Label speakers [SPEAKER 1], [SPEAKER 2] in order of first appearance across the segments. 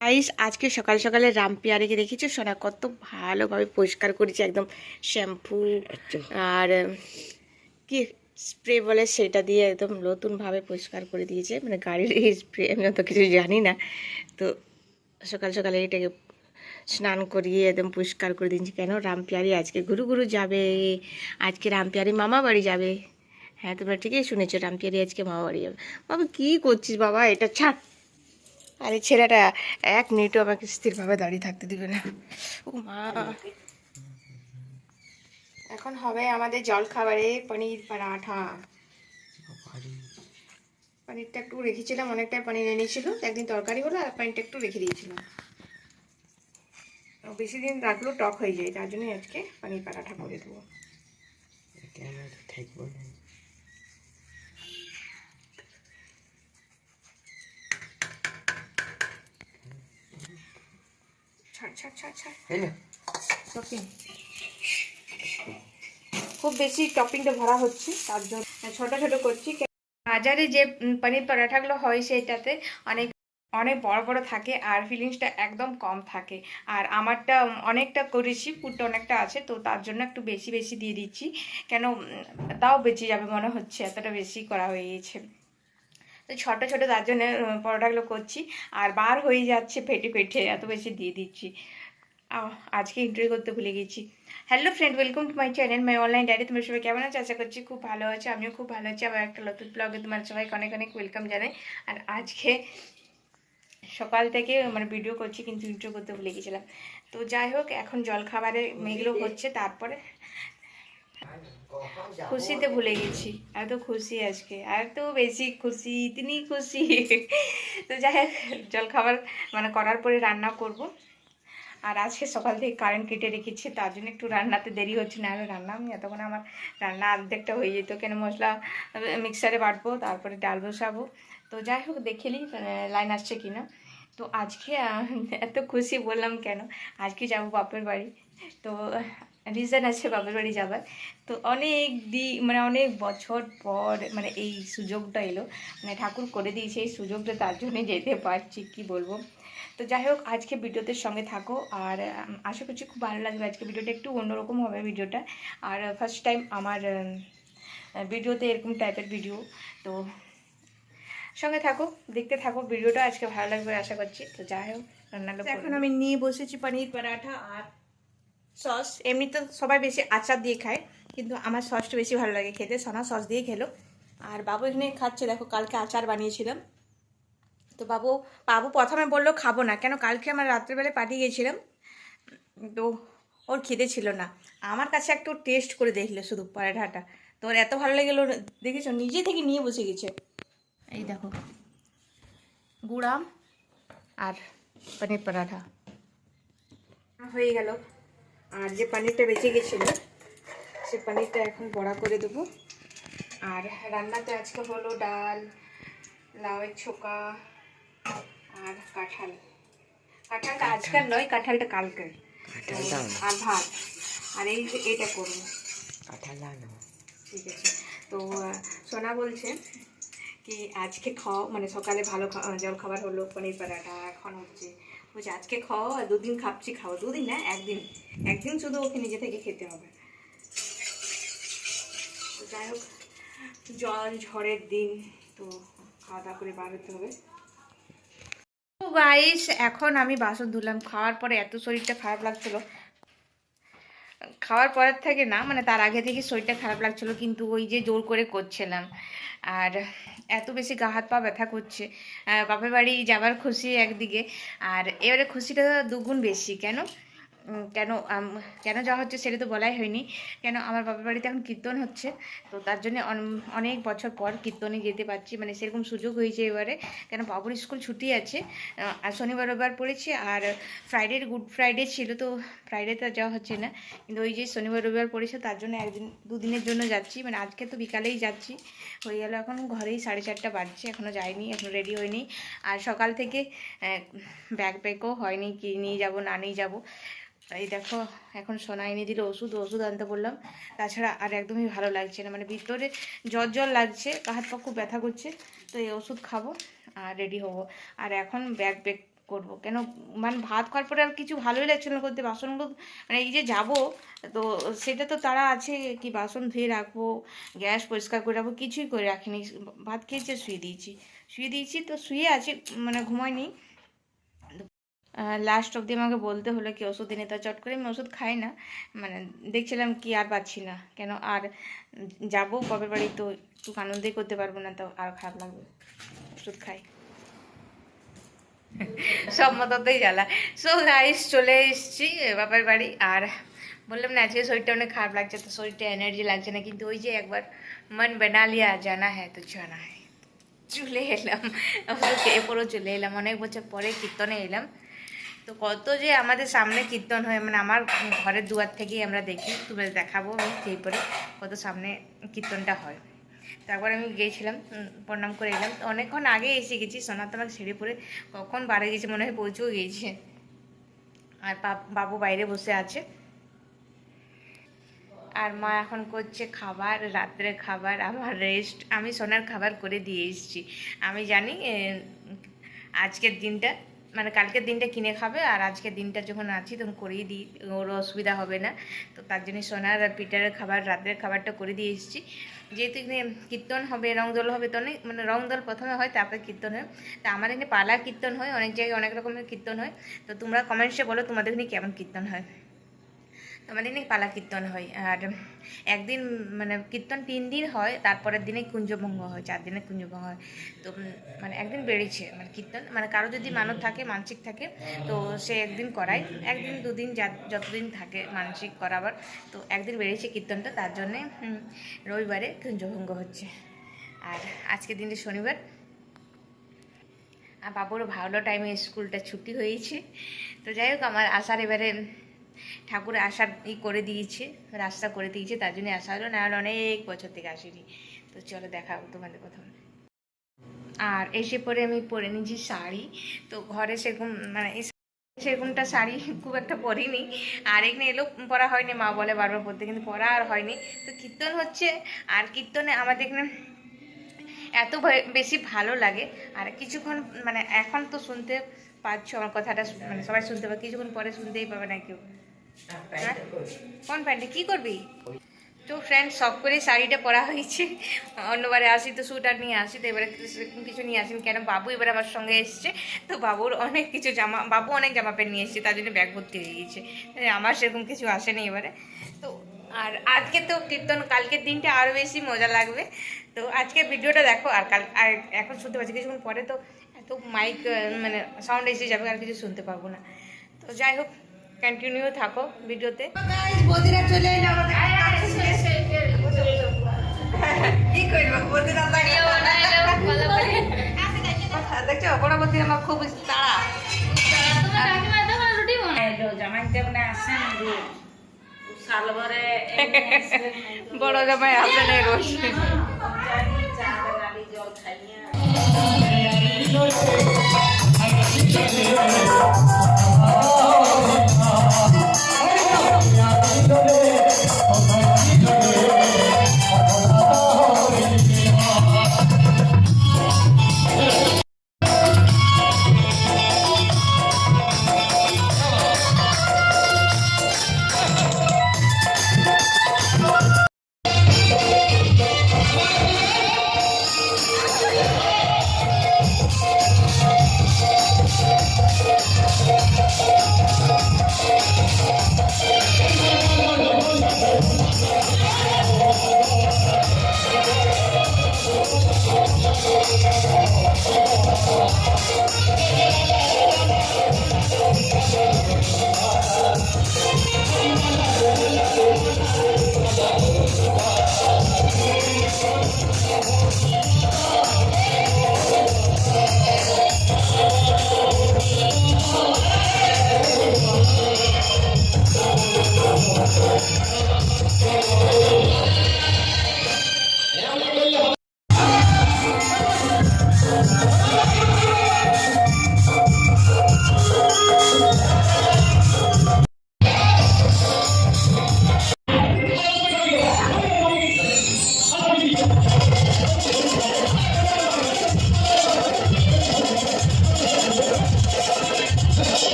[SPEAKER 1] Guys আজকে সকাল সকালে রামপিয়ারিকে দেখেছো? সোনা কত ভালোভাবে পরিষ্কার করেছে, একদম শ্যাম্পু আর কি স্প্রে বলে সেটা দিয়ে একদম নতুনভাবে পরিষ্কার করে দিয়েছে। মানে গাড়ির এই স্প্রে আমি অত কিছু জানি না, তো সকাল সকালে এটাকে স্নান করিয়ে একদম পরিষ্কার করে দিয়েছি। কেন রামপিয়ারি আজকে ঘুরু ঘুরু যাবে, আজকে রামপিয়ারি মামা বাড়ি যাবে। হ্যাঁ, তোমরা ঠিকই শুনেছো, রামপিয়ারি আজকে মামা বাড়ি যাবে। বাবা কী করছিস বাবা, এটা ছাড়। আর এই ছেলেটা এক মিনিটও আমাকে স্থিরভাবে দাঁড়িয়ে থাকতে দিবে না। ও মা, এখন হবে আমাদের জল খাবারে পনির পরাঠা। পনিরটা একটু রেখেছিলাম, অনেকটাই পনির এনেছিল, একদিন তরকারি হলো আর পনিরটা একটু রেখে দিয়েছিলাম। বেশি দিন রাখলেও টক হয়ে যায়, তার জন্যই আজকে পনির পরাঠা করে দেবো। ছাড় ছাড় ছাড় ছাড়, টপিং খুব বেশি, টপিংটা ভরা হচ্ছে তার জন্য ছোট ছোট করছি। বাজারে যে পনির পরাঠাগুলো হয় সেটাতে অনেক অনেক বড় বড় থাকে আর ফিলিংসটা একদম কম থাকে। আর আমারটা অনেকটা করেছি, পুরটা অনেকটা আছে, তো তার জন্য একটু বেশি বেশি দিয়ে দিচ্ছি। কেন তাও বেঁচে যাবে মনে হচ্ছে, এতটা বেশি করা হয়ে গেছে। তো ছোটো ছোটো তার জন্য পরোটাগুলো করছি, আর বার হয়ে যাচ্ছে ফেটে ফেটে, এত বেশি দিয়ে দিচ্ছি। আজকে ইন্টারভিউ করতে ভুলে গেছি। Hello friend, welcome to my channel my online diary. তোমরা সবাই কেমন আছো? আশা করছি খুব ভালো আছো, আমিও খুব ভালো আছি। আবার একটা নতুন ব্লগে তোমার সবাইকে অনেক অনেক ওয়েলকাম জানাই। আর আজকে সকাল থেকে মানে ভিডিও করছি কিন্তু ইন্টারভিউ করতে ভুলে গেছিলাম। তো যাই হোক, এখন জল খাবারে মেঘলো হচ্ছে, তারপরে খুশিতে ভুলে গেছি। এত খুশি আজকে, এত বেশি খুশি, ইতনি খুশি। তো যাই হোক, জলখাবার মানে করার পরে রান্না করব। আর আজকে সকাল থেকে কারেন্ট কেটে রেখেছি, তার জন্য একটু রান্নাতে দেরি হচ্ছে। না হলে রান্না আমি এতক্ষণ আমার রান্না অর্ধেকটা হয়ে যেত। কেন মশলা মিক্সারে বাটবো, তারপরে ডাল বসাবো। তো যাই হোক, দেখে নিই লাইন আসছে কিনা। তো আজকে এত খুশি বললাম কেন, আজকে যাব বাপের বাড়ি। তো রিজন আছে বাপের বাড়ি যাবার। তো অনেক মানে অনেক বছর পর মানে এই সুযোগটা এলো, মানে ঠাকুর করে দিয়েছে এই সুযোগটা, তার জন্যে যেতে পারছি, কি বলবো। তো যাই হোক, আজকে ভিডিওতে সঙ্গে থাকো, আর আশা করছি খুব ভালো লাগবে। আজকে ভিডিওটা একটু অন্যরকম হবে ভিডিওটা, আর ফার্স্ট টাইম আমার ভিডিওতে এরকম টাইপের ভিডিও। তো সঙ্গে থাকো, দেখতে থাকো ভিডিওটা, আজকে ভালো লাগবে আশা করছি। তো যাই হোক, রান্নাটা এখন আমি নিয়ে বসেছি পনির পরাঠা আর সস। এমনি তো সবাই বেশি আচার দিয়ে খায়, কিন্তু আমার সসটা বেশি ভালো লাগে খেতে। সোনা সস দিয়ে খেলো, আর বাবু এখানে খাচ্ছে। দেখো, কালকে আচার বানিয়েছিলাম। তো বাবু বাবু প্রথমে বললো খাবো না, কেন কালকে আমার রাত্রেবেলায় পাঠিয়ে গেছিলাম, তো ওর খেতে ছিল না। আমার কাছে একটু টেস্ট করে দেখলো শুধু পরাঠাটা, তো ওর এত ভালো লেগেলো, দেখেছো নিজে থেকে নিয়ে বসে গেছে। এই দেখো, গুড়াম আর পনির পরাঠা হয়ে গেল। আর যে পনিরটা বেঁচে গেছিলো, সে পনিরটা এখন বড়া করে দেবো। আর রান্নাতে আজকে হলো ডাল, লাউয়ের ছোকা আর কাঁঠাল। কাঁঠালটা আজকাল নয়, কাঁঠালটা কালকে। আর ভাত, আর এই যে এটা করবো। ঠিক আছে। তো সোনা বলছে কি আজকে খাও, মানে সকালে ভালো জল খাবার হলো পনির পরাঠা, এখন হচ্ছে বলছে আজকে খাও, আর দুদিন খাচ্ছি, খাও দুদিন না, একদিন, একদিন শুধু ওকে নিজে থেকে খেতে হবে। তো যাই হোক, জল ঝড়ের দিন, তো খাওয়া দাওয়া করে বার হতে হবে। তো গাইস, এখন আমি বাসন ধুলাম। খাওয়ার পরে এত শরীরটা খারাপ লাগছিলো, খাওয়ার পরের থেকে না, মানে তার আগে থেকে শরীরটা খারাপ লাগছিলো, কিন্তু ওই যে জোর করে করছিলাম। আর এত বেশি গা হাত পা ব্যথা করছে। বাপের বাড়ি যাবার খুশি একদিকে, আর এবারে খুশিটা দুগুণ বেশি। কেন কেন কেন যাওয়া হচ্ছে সেটা তো বলাই হয়নি। কেন আমার বাপের বাড়িতে এখন কীর্তন হচ্ছে, তো তার জন্য অনেক বছর পর কীর্তনে যেতে পারছি, মানে সেরকম সুযোগ হয়েছে এবারে। কেন বাবুর স্কুল ছুটি আছে, আর শনিবার রবিবার পড়েছে, আর ফ্রাইডে গুড ফ্রাইডে ছিল, তো ফ্রাইডেতে যাওয়া হচ্ছে না। কিন্তু ওই যে শনিবার রবিবার পড়েছে, তার জন্য একদিন দুদিনের জন্য যাচ্ছি। মানে আজকে তো বিকালেই যাচ্ছি, হয়ে গেল এখন ঘরেই 4:30 বাজছে, এখনও যাইনি, এখনও রেডি হয়নি। আর সকাল থেকে ব্যাগ প্যাকও হয়নি, কি নিয়ে যাব না নিয়ে যাব। এই দেখো, এখন সোনা এনে দিল ওষুধ, ওষুধ আনতে বললাম। তাছাড়া আর একদমই ভালো লাগছে না, মানে ভিতরে জ্বর জ্বর লাগছে, হাত পা খুব ব্যথা করছে। তো এই ওষুধ খাবো আর রেডি হবো। আর এখন ব্যাগ করব কেন, মানে ভাত খাওয়ার পরে আর কিছু ভালোই লাগছিল না করতে, বাসনগুলো মানে এই যে যাব তো সেটা তো তারা আছে কি বাসন ধুয়ে রাখবো, গ্যাস পরিষ্কার করে রাখবো, কিছুই করে রাখিনি। ভাত খেয়েছে শুয়ে দিয়েছি তো শুয়ে আছি, মানে ঘুমায়নি। লাস্ট অবধি আমাকে বলতে হলো কি ওষুধ এনে, তা চট করে আমি ওষুধ খাই না, মানে দেখছিলাম কি আর পাচ্ছি না কেন, আর যাবো বাপের বাড়ি তো একটু আনন্দই করতে পারবো না, তো আর খারাপ লাগবে, ওষুধ খাই। সব মতোতেই জ্বালা। সো গাইস চলে এসেছি বাপের বাড়ি, আর বললাম না আজকে শরীরটা অনেক খারাপ লাগছে, তো শরীরটা এনার্জি লাগছে না, কিন্তু ওই যে একবার মন বানা লিয়া জানা হ্যাঁ তো জানা হ্যাঁ, চলে এলাম খেয়ে পড়ো চলে এলাম, অনেক বছর পরে কীর্তনে এলাম। তো কত যে আমাদের সামনে কীর্তন হয়, মানে আমার ঘরের দুয়ার থেকেই আমরা দেখি, তুমি দেখাবো আমি খেয়ে পরে কত সামনে কীর্তনটা হয়। তারপর আমি গিয়েছিলাম, প্রণাম করে এলাম, তো অনেকক্ষণ আগে এসে গেছি, সোনার তো আমাকে ছেড়ে পড়ে কখন বাড়ি গেছে মনে হয় পৌঁছেও গিয়েছে, আর বাবু বাইরে বসে আছে, আর মা এখন করছে খাবার, রাত্রে খাবার, আমার রেস্ট, আমি সোনার খাবার করে দিয়ে এসেছি। আমি জানি আজকের দিনটা মানে কালকের দিনটা কিনে খাবে, আর আজকের দিনটা যখন আছি তখন করেই দিই, ওর অসুবিধা হবে না, তো তার জন্য সোনার আর পিটারের খাবার রাত্রের খাবারটা করে দিয়ে এসেছি। যেহেতু এখানে কীর্তন হবে, রংদোল হবে, তো অনেক মানে রংদোল প্রথমে হয় তারপরে কীর্তন হয়, তো আমার এখানে পালা কীর্তন হয়, অনেক জায়গায় অনেক রকমের কীর্তন হয়, তো তোমরা কমেন্টসে বলো তোমাদের এখানে কেমন কীর্তন হয়। আমাদের এখানে পালা কীর্তন হয়, আর একদিন মানে কীর্তন 3 দিন হয়, তারপরের দিনে কুঞ্জভঙ্গ হয়, 4 দিনে কুঞ্জভঙ্গ হয়, তো মানে একদিন বেড়েছে মানে কীর্তন, মানে কারো যদি মানত থাকে মানসিক থাকে তো সে একদিন করায়, একদিন 2 দিন যতদিন থাকে মানসিক করাবার, তো একদিন বেড়েছে কীর্তনটা, তার জন্যে রবিবারে কুঞ্জভঙ্গ হচ্ছে, আর আজকের দিনটা শনিবার। আর বাবুরও ভালো টাইমে স্কুলটা ছুটি হয়েছে, তো যাই হোক আমার আসার এবারে ঠাকুর আসার করে দিয়েছে, রাস্তা করে দিয়েছে, তার জন্য আসা হলো, না হলে অনেক বছর থেকে আসিনি। তো চলো দেখাবো তোমাদের প্রথম। আর এসে পরে আমি পরে নিয়েছি শাড়ি, তো ঘরে সেরকম মানে সেরকমটা শাড়ি খুব একটা পরিনি, আর এখানে এলো পরা হয়নি, মা বলে বারবার পরতে, কিন্তু পরা আর হয়নি। তো কীর্তন হচ্ছে, আর কীর্তনে আমাদের এখানে এত বেশি ভালো লাগে, আর কিছুক্ষণ মানে এখন তো শুনতে পাচ্ছ আমার কথাটা, মানে সবাই শুনতে পাবে, কিছুক্ষণ পরে শুনতেই পাবে না কেউ। কোন প্যান্টে কি করবি? তো ফ্রেন্ড সব করে শাড়িটা পরা হয়েছে, অন্যবারে আসি তো স্যুটার নিয়ে আসি, তো এবারে কিছু নিয়ে আসিনি, কেন বাবু এবার আমার সঙ্গে এসছে, তো বাবুর অনেক কিছু বাবু অনেক জামা প্যান্ট নিয়ে এসছে, তার জন্য ব্যাগ ভর্তি হয়ে গিয়েছে, আমার সেরকম কিছু আসেনি এবারে। তো আর আজকে তো কীর্তন, কালকের দিনটা আরও বেশি মজা লাগবে, তো আজকে ভিডিওটা দেখো, আর আর এখন শুনতে পাচ্ছি, কিছুক্ষণ পরে তো এত মাইক মানে সাউন্ড এসে যাবে, আর কিছু শুনতে পাবো না, তো যাই হোক কন্টিনিউ থাকো ভিডিওতে। চলে এলাম কি করবো বদিরা, দেখছো বড় বদির আমার খুব তাড়া, বড় জামাই আসেন রোজ।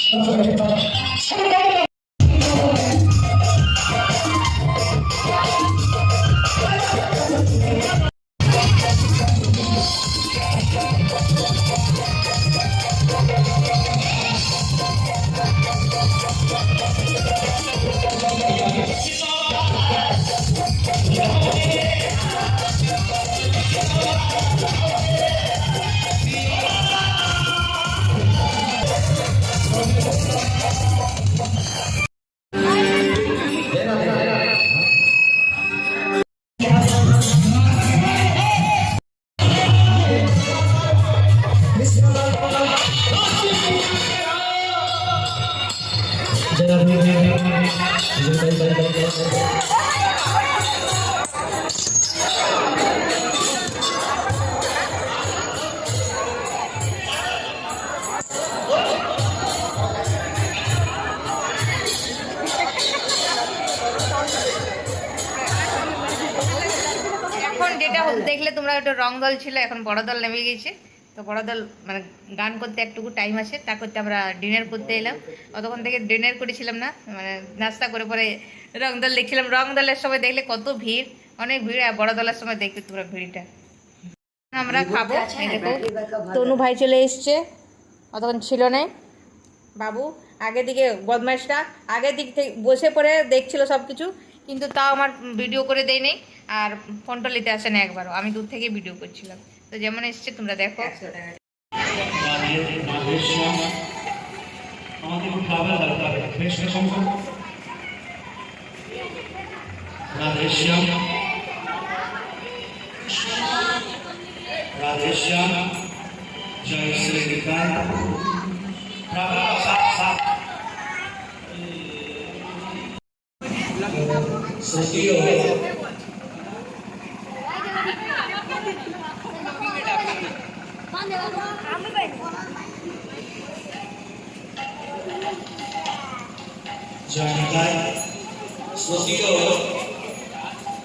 [SPEAKER 1] এখন যেটা দেখলে তোমরা একটা রং দল ছিল, এখন বড় দল নেমে গেছে। তো বড় দল মানে গান করতে একটুকু টাইম আছে, তা করতে আমরা ডিনার করতে এলাম। অতক্ষণ থেকে ডিনার করেছিলাম না, মানে নাস্তা করে পরে রং দল দেখছিলাম। রং দলের সময় দেখলে কত ভিড়, অনেক ভিড়। আর বড় দলের সময় দেখবে তোমরা ভিড়টা। আমরা খাবো। দেখো তনু ভাই চলে এসছে, অতক্ষণ ছিল না। বাবু আগে দিকে বদমাইশটা আগে দিক থেকে বসে পড়ে দেখছিল সব কিছু, কিন্তু তাও আমার ভিডিও করে দেয় নেই। আর ফোনটা নিতে আসে না একবারও, আমি দূর থেকে ভিডিও করছিলাম। তো যেমন এসছে তোমরা দেখো।
[SPEAKER 2] राधेश्याम जय श्री निताय जय निताय सतियो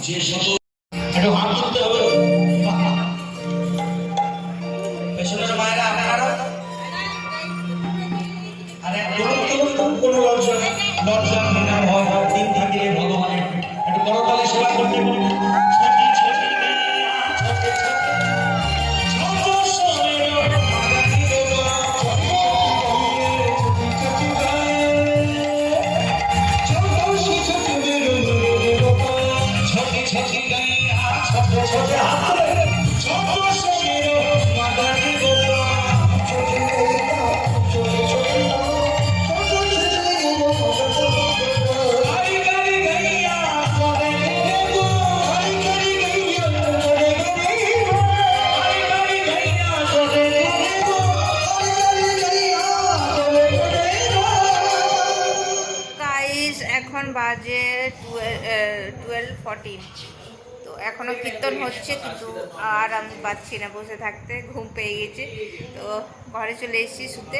[SPEAKER 2] जे सब একটু হাত তুলতে হবে। পেছনের মায়েরা আপনারা আরে কোনো লজ্জা ঘৃণা ভয় দিন থাকিলে ভগবানের একটু করতালে সেবা করতে বলুন।
[SPEAKER 1] এখন বাজে 12:14। তো এখনও কীর্তন হচ্ছে, কিন্তু আর আমি পাচ্ছি না বসে থাকতে, ঘুম পেয়ে গেছে। তো ঘরে চলে এসেছি শুতে।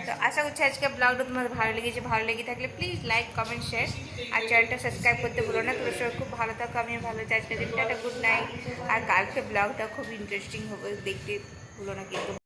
[SPEAKER 1] তো আশা করছি আজকে ব্লগটা তোমাদের ভালো লেগেছে। ভালো লেগে থাকলে প্লিজ লাইক, কমেন্ট, শেয়ার আর চ্যানেলটা সাবস্ক্রাইব করতে ভুলো না। তোমরা সবাই খুব ভালো থাকো, আমি ভালো আছি। আজকের দিনটা একটা গুড নাইট। আর কালকে ব্লগটা খুব ইন্টারেস্টিং হবে, দেখতে ভুলো না কিন্তু।